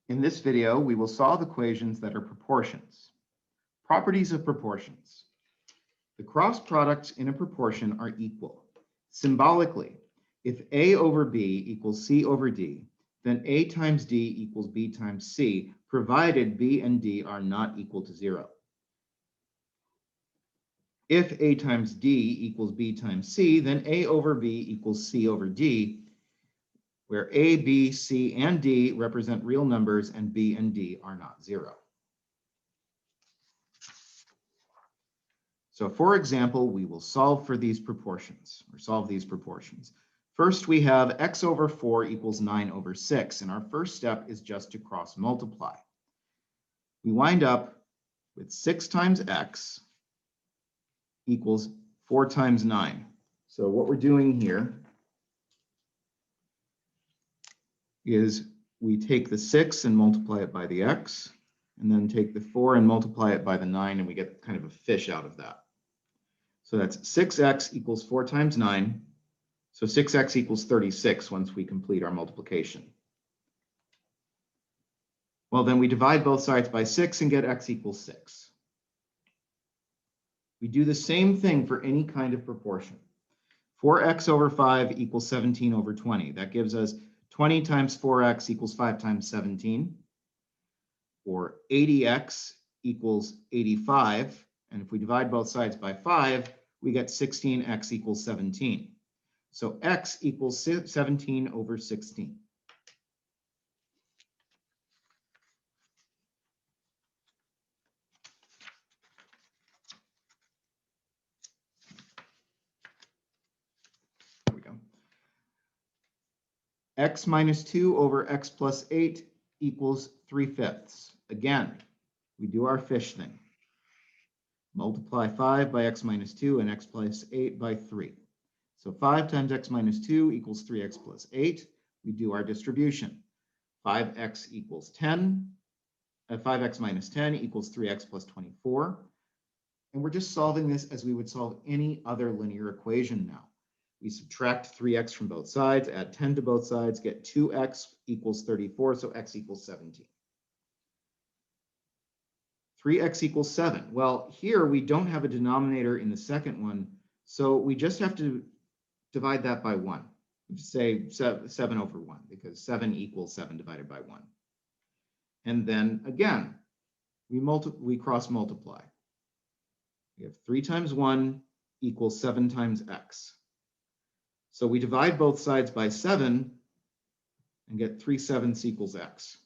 In this video, we will solve equations that are proportions. Properties of proportions. The cross products in a proportion are equal. Symbolically, if A over B equals C over D, then A times D equals B times C, provided B and D are not equal to 0. If A times D equals B times C, then A over B equals C over D, where A, B, C, and D represent real numbers and B and D are not 0. So for example, we will solve for these proportions, or solve these proportions. First, we have x over 4 equals 9 over 6, and our first step is just to cross multiply. We wind up with 6 times x equals 4 times 9. So what we're doing here is we take the 6 and multiply it by the x, and then take the 4 and multiply it by the 9, and we get kind of a fish out of that. So that's 6x equals 4 times 9. So 6x equals 36 once we complete our multiplication. Well, then we divide both sides by 6 and get x equals 6. We do the same thing for any kind of proportion. 4x over 5 equals 17 over 20. That gives us 20 times 4x equals 5 times 17. Or 80x equals 85. And if we divide both sides by 5, we get 16x equals 17. So x equals 17 over 16. There we go. X minus 2 over x plus 8 equals 3/5. Again, we do our fish thing. Multiply 5 by x minus 2 and x plus 8 by 3. So 5 times x minus 2 equals 3x plus 8. We do our distribution. 5x equals 10. 5x minus 10 equals 3x plus 24. And we're just solving this as we would solve any other linear equation now. We subtract 3x from both sides, add 10 to both sides, get 2x equals 34, so x equals 17. 3x equals 7. Well, here we don't have a denominator in the second one, so we just have to divide that by 1. We just say 7 over 1, because 7 equals 7 divided by 1. And then again, we cross multiply. We have 3 times 1 equals 7 times x. So we divide both sides by 7 and get 3/7 equals x.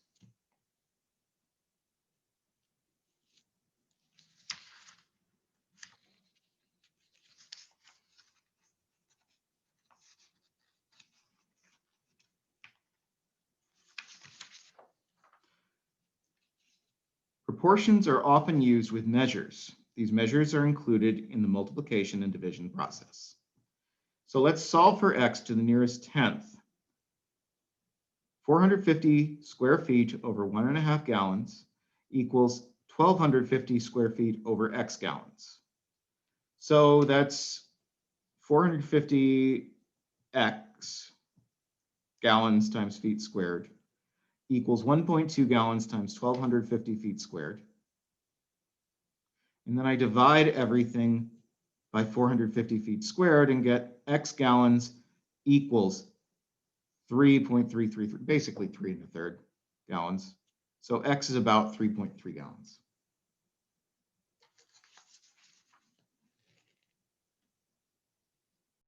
Proportions are often used with measures. These measures are included in the multiplication and division process. So let's solve for x to the nearest tenth. 450 square feet over 1.5 gallons equals 1,250 square feet over x gallons. So that's 450 x gallons times feet squared equals 1.2 gallons times 1,250 feet squared. And then I divide everything by 450 feet squared and get x gallons equals 3.333, basically 3 1/3 gallons. So x is about 3.3 gallons.